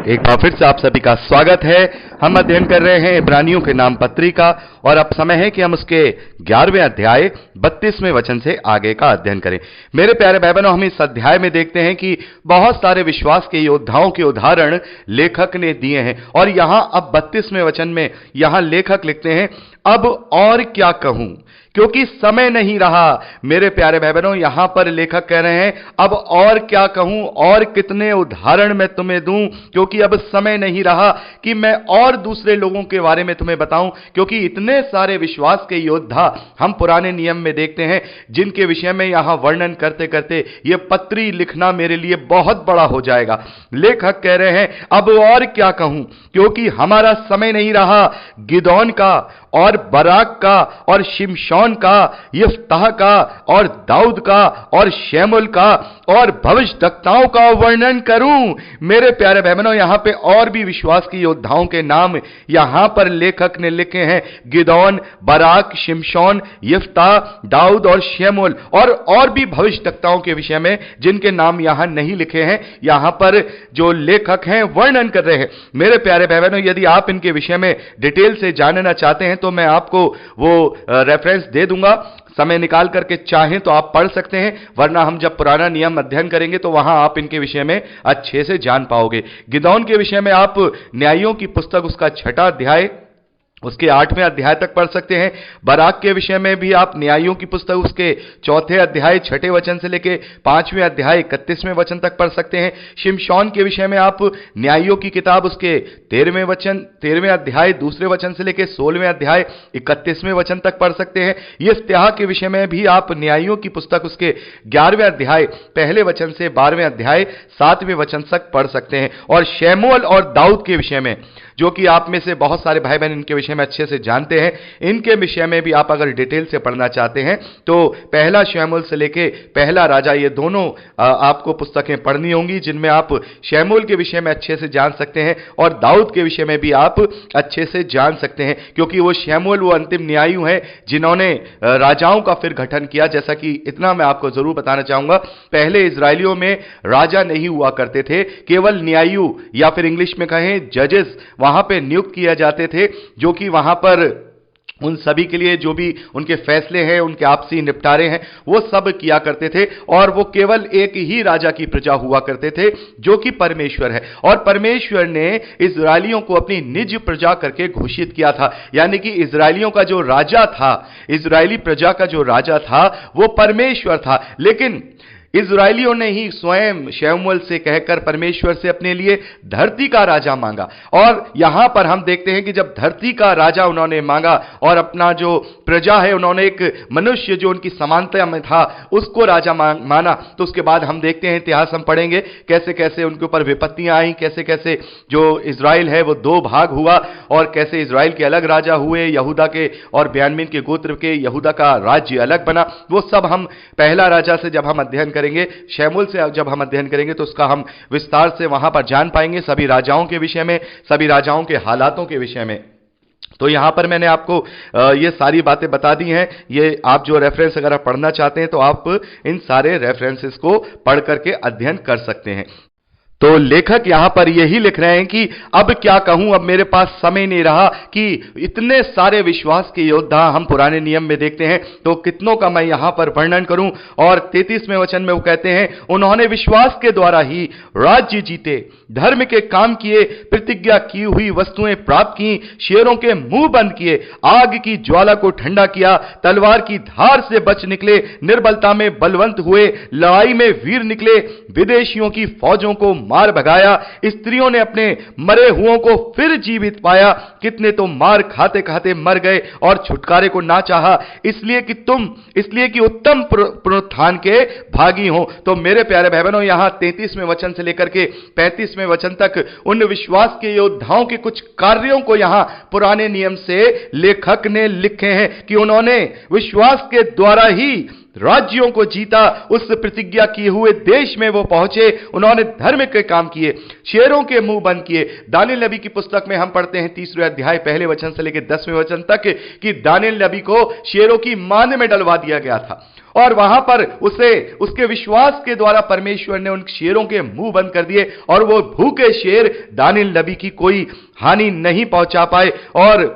एक बार फिर से आप सभी का स्वागत है। हम अध्ययन कर रहे हैं इब्रानियों के नाम पत्री का और अब समय है कि हम उसके 11वें अध्याय 32वें वचन से आगे का अध्ययन करें। मेरे प्यारे भाई बहनों, हम इस अध्याय में देखते हैं कि बहुत सारे विश्वास के योद्धाओं के उदाहरण लेखक ने दिए हैं और यहां अब 32वें वचन में यहां लेखक लिखते हैं, अब और क्या कहूं क्योंकि समय नहीं रहा। मेरे प्यारे भाई बहनों, यहां पर लेखक कह रहे हैं अब और क्या कहूं और कितने उदाहरण मैं तुम्हें दूं, क्योंकि अब समय नहीं रहा कि मैं और दूसरे लोगों के बारे में तुम्हें बताऊं, क्योंकि इतने सारे विश्वास के योद्धा हम पुराने नियम में देखते हैं जिनके विषय में यहां वर्णन करते करते यह पत्री लिखना मेरे लिए बहुत बड़ा हो जाएगा। लेखक कह रहे हैं अब और क्या कहूं क्योंकि हमारा समय नहीं रहा। गिदोन का और बराक का और शिमशोन का, यफ्ताह का और दाऊद का और शमूएल का और भविष्यद्वक्ताओं का वर्णन करूं। मेरे प्यारे बहनों, यहां पे और भी विश्वास के योद्धाओं के नाम यहां पर लेखक ने लिखे हैं। गिदोन, बराक, शिमशोन, यफ्ताह, दाऊद और शमूएल और भी भविष्यद्वक्ताओं के विषय में जिनके नाम यहां नहीं लिखे हैं, यहां पर जो लेखक हैं वर्णन कर रहे हैं। मेरे प्यारे बहनों, यदि आप इनके विषय में डिटेल से जानना चाहते हैं तो मैं आपको वो रेफरेंस दे दूंगा। समय निकाल करके चाहें तो आप पढ़ सकते हैं, वरना हम जब पुराना नियम अध्ययन करेंगे तो वहां आप इनके विषय में अच्छे से जान पाओगे। गिदोन के विषय में आप न्यायों की पुस्तक उसका 6वां अध्याय उसके 8वें अध्याय तक पढ़ सकते हैं। बराक के विषय में भी आप न्यायों की पुस्तक उसके 4थे अध्याय 6ठे वचन से लेके 5वें अध्याय 31वें वचन तक पढ़ सकते हैं। शिमशोन के विषय में आप न्यायों की किताब उसके 13वें अध्याय 2 वचन से लेके 16वें अध्याय 31वें वचन तक पढ़ सकते हैं। यफ्ताह के विषय में भी आप न्यायों की पुस्तक उसके 11वें अध्याय 1 वचन से 12वें अध्याय 7वें वचन तक पढ़ सकते हैं। और शमूएल और दाऊद के विषय में, जो कि आप में से बहुत सारे भाई बहन इनके विषय में अच्छे से जानते हैं, इनके विषय में भी आप अगर डिटेल से पढ़ना चाहते हैं तो 1 शमूएल से लेके 1 राजा, ये दोनों आपको पुस्तकें पढ़नी होंगी, जिनमें आप शमूएल के विषय में अच्छे से जान सकते हैं और दाऊद के विषय में भी आप अच्छे से जान सकते हैं, क्योंकि वो शमूएल वो अंतिम न्यायी हैं जिन्होंने राजाओं का फिर गठन किया। जैसा कि इतना मैं आपको जरूर बताना चाहूंगा, पहले इजरायलियों में राजा नहीं हुआ करते थे, केवल न्यायी या फिर इंग्लिश में कहें जजेस वहां पे नियुक्त किए जाते थे, जो कि वहां पर उन सभी के लिए जो भी उनके फैसले हैं, उनके आपसी निपटारे हैं, वो सब किया करते थे। और वो केवल एक ही राजा की प्रजा हुआ करते थे, जो कि परमेश्वर है। और परमेश्वर ने इजरायलियों को अपनी निज प्रजा करके घोषित किया था, यानी कि इजरायलियों का जो राजा था, इजरायली प्रजा का जो राजा था वो परमेश्वर था। लेकिन इजरायलियों ने ही स्वयं शमूएल से कहकर परमेश्वर से अपने लिए धरती का राजा मांगा। और यहां पर हम देखते हैं कि जब धरती का राजा उन्होंने मांगा और अपना जो प्रजा है उन्होंने एक मनुष्य जो उनकी समानता में था उसको राजा माना, तो उसके बाद हम देखते हैं, इतिहास हम पढ़ेंगे कैसे कैसे उनके ऊपर विपत्तियां आई, कैसे कैसे जो इजराइल है वो 2 भाग हुआ और कैसे इजराइल के अलग राजा हुए, यहूदा के और बिन्यामीन के गोत्र के यहूदा का राज्य अलग बना। वो सब हम 1 राजा से जब हम अध्ययन करेंगे, शमूएल से जब हम अध्ययन करेंगे तो उसका हम विस्तार से वहां पर जान पाएंगे, सभी राजाओं के विषय में, सभी राजाओं के हालातों के विषय में। तो यहां पर मैंने आपको ये सारी बातें बता दी हैं। ये आप जो रेफरेंस अगर आप पढ़ना चाहते हैं तो आप इन सारे रेफरेंसेस को पढ़ करके अध्ययन कर सकते हैं। तो लेखक यहां पर यही लिख रहे हैं कि अब क्या कहूं, अब मेरे पास समय नहीं रहा कि इतने सारे विश्वास के योद्धा हम पुराने नियम में देखते हैं, तो कितनों का मैं यहां पर वर्णन करूं। और 33वें वचन में वो कहते हैं, उन्होंने विश्वास के द्वारा ही राज्य जीते, धर्म के काम किए, प्रतिज्ञा की हुई वस्तुएं प्राप्त की, शेरों के मुंह बंद किए, आग की ज्वाला को ठंडा किया, तलवार की धार से बच निकले, निर्बलता में बलवंत हुए, लड़ाई में वीर निकले, विदेशियों की फौजों को मार भगाया, स्त्रियों ने अपने मरे हुओं को फिर जीवित पाया, कितने तो मार खाते खाते मर गए और छुटकारे को ना चाहा, इसलिए कि उत्तम पुनरुत्थान के भागी हो। तो मेरे प्यारे भाई बहनों, यहां 33वें वचन से लेकर के 35वें वचन तक उन विश्वास के योद्धाओं के कुछ कार्यों को यहां पुराने नियम से लेखक ने लिखे हैं कि उन्होंने विश्वास के द्वारा ही राज्यों को जीता, उस प्रतिज्ञा किए हुए देश में वो पहुंचे, उन्होंने धर्म के काम किए, शेरों के मुंह बंद किए। दानियेल नबी की पुस्तक में हम पढ़ते हैं 3रे अध्याय 1 वचन से लेकर 10वें वचन तक कि दानियेल नबी को शेरों की मान में डलवा दिया गया था और वहां पर उसे उसके विश्वास के द्वारा परमेश्वर ने उन शेरों के मुंह बंद कर दिए और वो भूखे शेर दानिएल नबी की कोई हानि नहीं पहुंचा पाए। और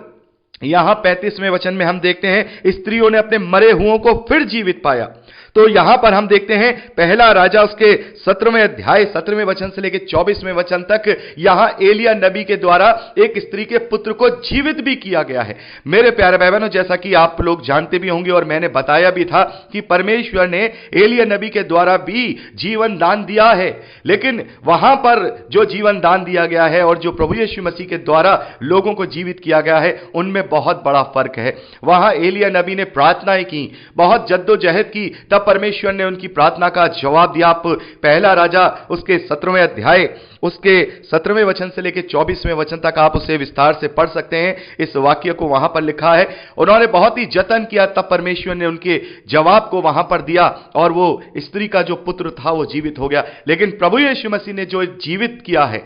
यहां 35वें वचन में हम देखते हैं स्त्रियों ने अपने मरे हुओं को फिर जीवित पाया। तो यहां पर हम देखते हैं पहला राजा उसके 17वें अध्याय 17वें वचन से लेकर 24वें वचन तक यहां एलिया नबी के द्वारा एक स्त्री के पुत्र को जीवित भी किया गया है। मेरे प्यारे भाई बहनों, जैसा कि आप लोग जानते भी होंगे और मैंने बताया भी था कि परमेश्वर ने एलिया नबी के द्वारा भी जीवन दान दिया है, लेकिन वहां पर जो जीवन दान दिया गया है और जो प्रभु यीशु मसीह के द्वारा लोगों को जीवित किया गया है उनमें बहुत बड़ा फर्क है। वहां एलिया नबी ने प्रार्थनाएं की, बहुत जद्दोजहद की, तब परमेश्वर ने उनकी प्रार्थना का जवाब दिया। आप पहला राजा उसके 17वें अध्याय उसके 17वें वचन से लेकर 24वें वचन तक आप उसे विस्तार से पढ़ सकते हैं। इस वाक्य को वहां पर लिखा है, उन्होंने बहुत ही जतन किया, तब परमेश्वर ने उनके जवाब को वहां पर दिया और वो स्त्री का जो पुत्र था वो जीवित हो गया। लेकिन प्रभु यीशु मसीह ने जो जीवित किया है,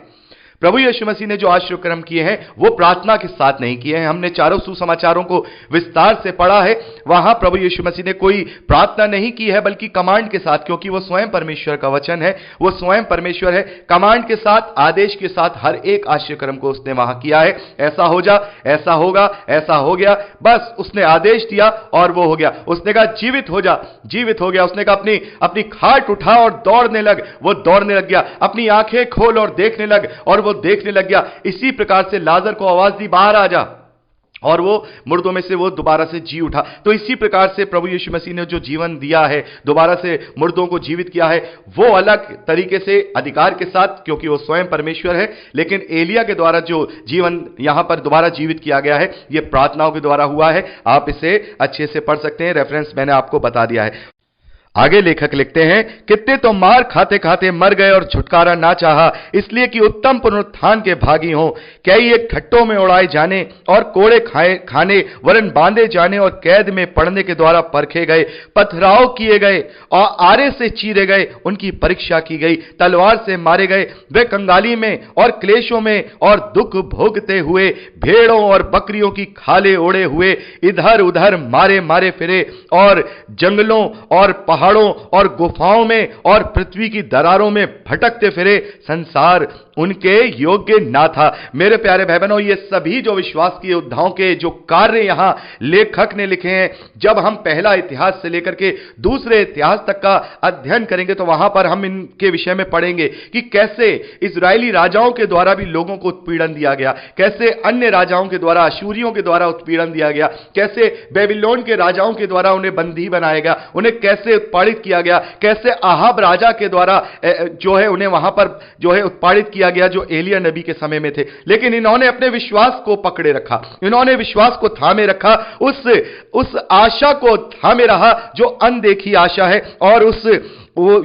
प्रभु यीशु मसीह ने जो आशीर्वाद किए हैं वो प्रार्थना के साथ नहीं किए हैं। हमने चारों सुसमाचारों को विस्तार से पढ़ा है, वहां प्रभु यीशु मसीह ने कोई प्रार्थना नहीं की है बल्कि कमांड के साथ, क्योंकि वो स्वयं परमेश्वर का वचन है, वो स्वयं परमेश्वर है। कमांड के साथ, आदेश के साथ हर एक आशीर्वाद को उसने वहां किया है। ऐसा हो जा, ऐसा होगा, ऐसा हो गया, बस उसने आदेश दिया और वो हो गया। उसने कहा जीवित हो जा, जीवित हो गया। उसने कहा अपनी खाट उठा और दौड़ने लग, वो दौड़ने लग गया। अपनी आंखें खोल और देखने लग, और वो देखने लग गया। इसी प्रकार से लाजर को आवाज दी बाहर आ जा, और वो मुर्दों में से वो दोबारा से जी उठा। तो इसी प्रकार से प्रभु यीशु मसीह ने जो जीवन दिया है, दोबारा से मुर्दों को जीवित किया है, वो अलग तरीके से अधिकार के साथ, क्योंकि वो स्वयं परमेश्वर है। लेकिन एलिया के द्वारा जो जीवन यहां पर दोबारा जीवित किया गया है, ये प्रार्थनाओं के द्वारा हुआ है। आप इसे अच्छे से पढ़ सकते हैं, रेफरेंस मैंने आपको बता दिया है। आगे लेखक लिखते हैं, कितने तो मार खाते खाते मर गए और छुटकारा ना चाहा, इसलिए कि उत्तम पुनरुत्थान के भागी हों। कई एक खट्टों में उड़ाए जाने और कोड़े खाने वरन बांधे जाने और कैद में पड़ने के द्वारा परखे गए, पथराव किए गए और आरे से चीरे गए, उनकी परीक्षा की गई, तलवार से मारे गए। वे कंगाली में और क्लेशों में और दुख भोगते हुए भेड़ों और बकरियों की खाले ओढ़े हुए इधर उधर मारे मारे फिरे, और जंगलों और पहाड़ों और गुफाओं में और पृथ्वी की दरारों में भटकते फिरे। संसार उनके योग्य ना था। मेरे प्यारे भाई बहनों, ये सभी जो विश्वास के योद्धाओं के जो कार्य यहां लेखक ने लिखे हैं, जब हम पहला इतिहास से लेकर के दूसरे इतिहास तक का अध्ययन करेंगे तो वहां पर हम इनके विषय में पढ़ेंगे कि कैसे इजरायली राजाओं के द्वारा भी लोगों को उत्पीड़न दिया गया, कैसे अन्य राजाओं के द्वारा, अशूरियों के द्वारा उत्पीड़न दिया गया, कैसे बेबीलोन के राजाओं के द्वारा उन्हें बंदी बनाया गया, उन्हें कैसे उत्पादित किया गया, कैसे आहाब राजा के द्वारा जो है उन्हें वहां पर जो है उत्पादित किया गया, जो एलिया नबी के समय में थे। लेकिन इन्होंने अपने विश्वास को पकड़े रखा, इन्होंने विश्वास को थामे रखा, उस आशा को थामे रहा जो अनदेखी आशा है, और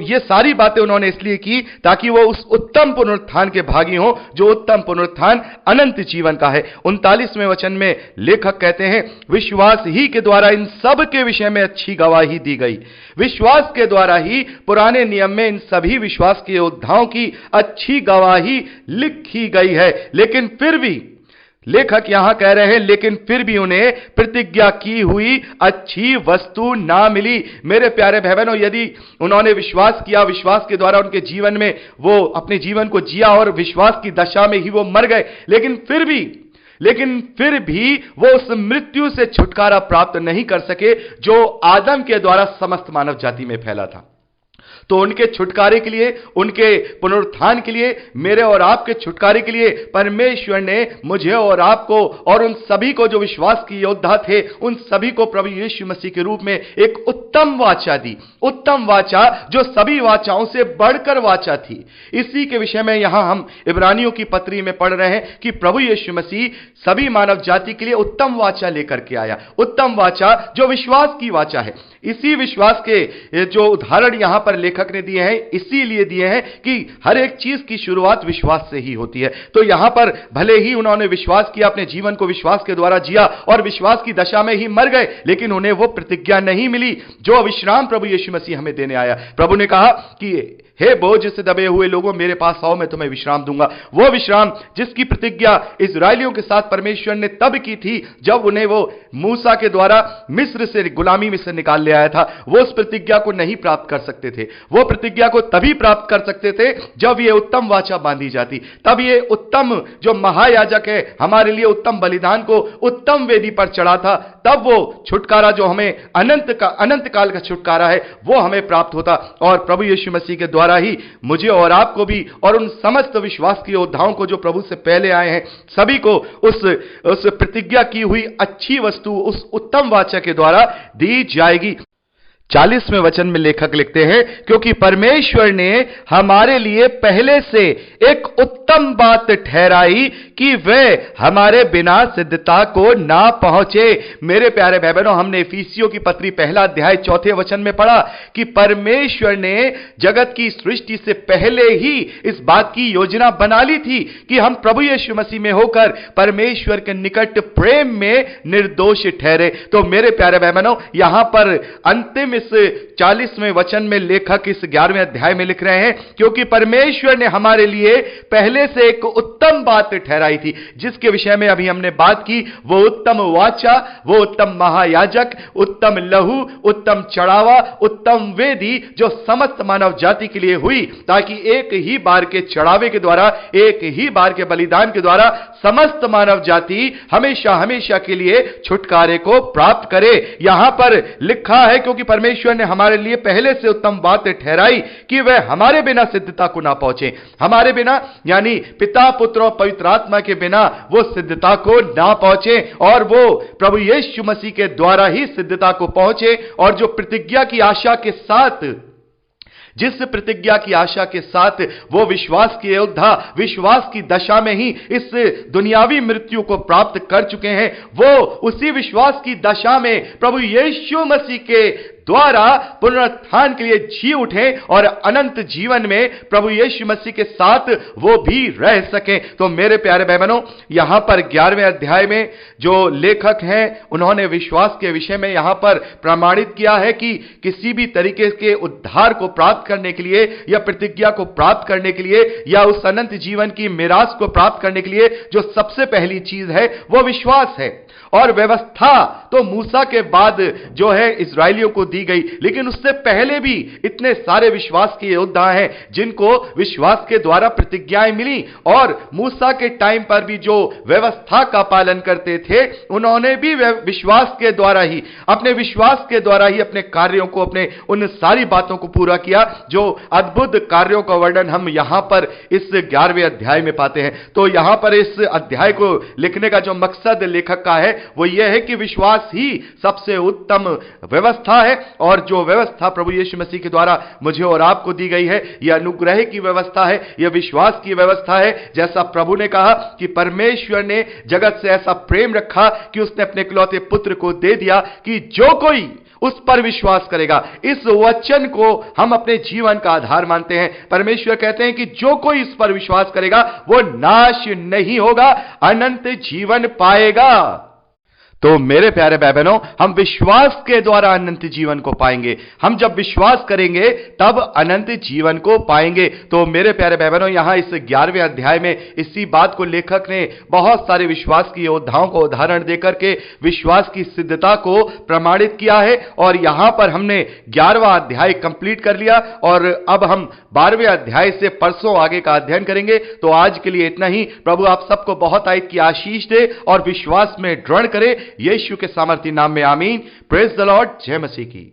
ये सारी बातें उन्होंने इसलिए की ताकि वो उस उत्तम पुनरुत्थान के भागी हों, जो उत्तम पुनरुत्थान अनंत जीवन का है। 39वें वचन में लेखक कहते हैं, विश्वास ही के द्वारा इन सब के विषय में अच्छी गवाही दी गई। विश्वास के द्वारा ही पुराने नियम में इन सभी विश्वास के योद्धाओं की अच्छी गवाही लिखी गई है। लेकिन फिर भी लेखक यहां कह रहे हैं, लेकिन फिर भी उन्हें प्रतिज्ञा की हुई अच्छी वस्तु ना मिली। मेरे प्यारे भाई बहनों, यदि उन्होंने विश्वास किया, विश्वास के द्वारा उनके जीवन में वो अपने जीवन को जिया और विश्वास की दशा में ही वो मर गए, लेकिन फिर भी वो उस मृत्यु से छुटकारा प्राप्त नहीं कर सके जो आदम के द्वारा समस्त मानव जाति में फैला था। तो उनके छुटकारे के लिए, उनके पुनरुत्थान के लिए, मेरे और आपके छुटकारे के लिए परमेश्वर ने मुझे और आपको और उन सभी को जो विश्वास की योद्धा थे, उन सभी को प्रभु यीशु मसीह के रूप में एक उत्तम वाचा दी। उत्तम वाचा जो सभी वाचाओं से बढ़कर वाचा थी। इसी के विषय में यहां हम इब्रानियों की पत्री में पढ़ रहे हैं कि प्रभु यीशु मसीह सभी मानव जाति के लिए उत्तम वाचा लेकर के आया। उत्तम वाचा जो विश्वास की वाचा है। इसी विश्वास के जो उदाहरण यहां पर लेखक ने दिए हैं, इसीलिए दिए हैं कि हर एक चीज की शुरुआत विश्वास से ही होती है। तो यहां पर भले ही उन्होंने विश्वास किया, अपने जीवन को विश्वास के द्वारा जिया और विश्वास की दशा में ही मर गए, लेकिन उन्हें वो प्रतिज्ञा नहीं मिली जो विश्राम प्रभु यीशु मसीह हमें देने आया। प्रभु ने कहा कि हे बोझ से दबे हुए लोगों, मेरे पास आओ, मैं तुम्हें विश्राम दूंगा। वो विश्राम जिसकी प्रतिज्ञा इस्राएलियों के साथ परमेश्वर ने तब की थी जब उन्हें वो मूसा के द्वारा मिस्र से, गुलामी में से निकाल ले आया था, वो उस प्रतिज्ञा को नहीं प्राप्त कर सकते थे। वो प्रतिज्ञा को तभी प्राप्त कर सकते थे जब ये उत्तम वाचा बांधी जाती, तब ये उत्तम जो महायाजक है हमारे लिए उत्तम बलिदान को उत्तम वेदी पर चढ़ा था, तब वो छुटकारा जो हमें अनंत काल का छुटकारा है वो हमें प्राप्त होता। और प्रभु यीशु मसीह के द्वारा ही मुझे और आपको भी और उन समस्त विश्वास के योद्धाओं को जो प्रभु से पहले आए हैं सभी को उस प्रतिज्ञा की हुई अच्छी वस्तु उस उत्तम वाचा के द्वारा दी जाएगी। 40वें वचन में लेखक लिखते हैं, क्योंकि परमेश्वर ने हमारे लिए पहले से एक उत्तम बात ठहराई कि वह हमारे बिना सिद्धता को ना पहुंचे। मेरे प्यारे भाई बहनों, हमने इफिसियों की पत्री 1 अध्याय 4 वचन में पढ़ा कि परमेश्वर ने जगत की सृष्टि से पहले ही इस बात की योजना बना ली थी कि हम प्रभु यीशु मसीह में होकर परमेश्वर के निकट प्रेम में निर्दोष ठहरे। तो मेरे प्यारे भाई बहनों, यहां पर अंतिम इस 40वें वचन में लेखक इस 11वें अध्याय में लिख रहे हैं, क्योंकि परमेश्वर ने हमारे लिए पहले से एक उत्तम बात ठहराई थी, जिसके विषय में अभी हमने बात की। वो उत्तम वाचा, वो उत्तम महायाजक, उत्तम लहू, उत्तम चढ़ावा, उत्तम वेदी जो समस्त मानव जाति के लिए हुई, ताकि एक ही बार के चढ़ावे के द्वारा, एक ही बार के बलिदान के द्वारा समस्त मानव जाति हमेशा हमेशा के लिए छुटकारे को प्राप्त करे। यहां पर लिखा है, क्योंकि परमेश्वर ने हमारे लिए पहले से उत्तम बात ठहराई कि वह हमारे बिना सिद्धता को ना पहुंचे। हमारे बिना यानी पिता, पुत्र और पवित्र आत्मा के बिना वो सिद्धता को ना पहुंचे, और वो प्रभु यीशु मसीह के द्वारा ही सिद्धता को पहुंचे। और जो प्रतिज्ञा की आशा के साथ, जिस प्रतिज्ञा की आशा के साथ वो विश्वास के योद्धा विश्वास की दशा में ही इस दुनियावी मृत्यु को प्राप्त कर चुके हैं, वो उसी विश्वास की दशा में प्रभु यीशु मसीह के द्वारा पुनरुत्थान के लिए जी उठे और अनंत जीवन में प्रभु यीशु मसीह के साथ वो भी रह सके। तो मेरे प्यारे भाई बहनों, यहां पर 11वें अध्याय में जो लेखक हैं उन्होंने विश्वास के विषय में यहां पर प्रमाणित किया है कि किसी भी तरीके के उद्धार को प्राप्त करने के लिए या प्रतिज्ञा को प्राप्त करने के लिए या उस अनंत जीवन की मिरास को प्राप्त करने के लिए जो सबसे पहली चीज है वो विश्वास है। और व्यवस्था तो मूसा के बाद जो है इस्राएलियों को दी गई, लेकिन उससे पहले भी इतने सारे विश्वास के योद्धा हैं जिनको विश्वास के द्वारा प्रतिज्ञाएं मिली, और मूसा के टाइम पर भी जो व्यवस्था का पालन करते थे उन्होंने भी विश्वास के द्वारा ही, अपने विश्वास के द्वारा ही अपने कार्यों को, अपने उन सारी बातों को पूरा किया जो अद्भुत कार्यों का वर्णन हम यहां पर इस 11वें अध्याय में पाते हैं। तो यहां पर इस अध्याय को लिखने का जो मकसद लेखक का है वो यह है कि विश्वास ही सबसे उत्तम व्यवस्था है, और जो व्यवस्था प्रभु यीशु मसीह के द्वारा मुझे और आपको दी गई है यह अनुग्रह की व्यवस्था है, यह विश्वास की व्यवस्था है। जैसा प्रभु ने कहा कि परमेश्वर ने जगत से ऐसा प्रेम रखा कि उसने अपने इकलौते पुत्र को दे दिया कि जो कोई उस पर विश्वास करेगा। इस वचन को हम अपने जीवन का आधार मानते हैं। परमेश्वर कहते हैं कि जो कोई इस पर विश्वास करेगा वो नाश नहीं होगा, अनंत जीवन पाएगा। तो मेरे प्यारे भाई बहनों, हम विश्वास के द्वारा अनंत जीवन को पाएंगे। हम जब विश्वास करेंगे तब अनंत जीवन को पाएंगे। तो मेरे प्यारे भाई बहनों, यहां इस 11वें अध्याय में इसी बात को लेखक ने बहुत सारे विश्वास की योद्धाओं को उदाहरण देकर के विश्वास की सिद्धता को प्रमाणित किया है। और यहां पर हमने 11वां अध्याय कंप्लीट कर लिया और अब हम 12वें अध्याय से परसों आगे का अध्ययन करेंगे। तो आज के लिए इतना ही। प्रभु आप सबको बहुत आयत की आशीष दे और विश्वास में दृढ़ करे, यीशु के सामर्थी नाम में आमीन। Praise the Lord. जय मसीह की।